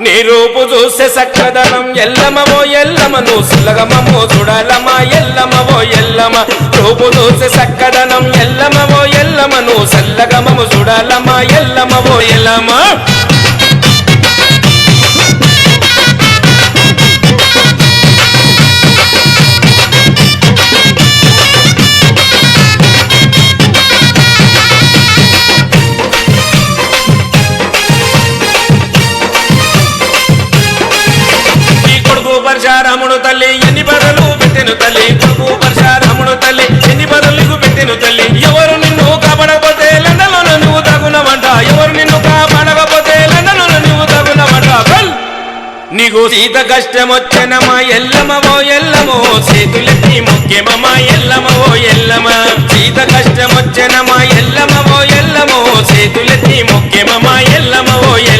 నీ రూపు చూసే సక్కదనం ఎల్లమవో ఎల్లమ నువ్వు సులగమమో చూడాలమా ఎల్లమవో ఎల్లమ రూపు చూసే సక్కదనం ఎల్లమవో ఎల్లమ నువ్వు సల్లగమము చూడాలమా ఎల్లమవో ఎల్లమ పరశురాముడు తల్లి ఎన్ని బదులు పెట్టెను తల్లి కొడుకు పరశురాముడు తల్లి ఎన్ని బదులకు పెట్టెను తల్లి ఎవరు నిన్ను కాపాడకపోతే లండలో నువ్వు తగునవంట ఎవరు నిన్ను కాపాడకపోతే లండలో నువ్వు తగునవంట నీకు సీత కష్టం వచ్చనమా ఎల్లమవో ఎల్లమో చేతులెత్తి ముఖ్యమమ్మా ఎల్లమవో ఎల్లమ సీత కష్టం వచ్చనమా ఎల్లమవో ఎల్లమో చేతులెత్తి ముఖ్యమమ్మా ఎల్లమవో ఎల్ల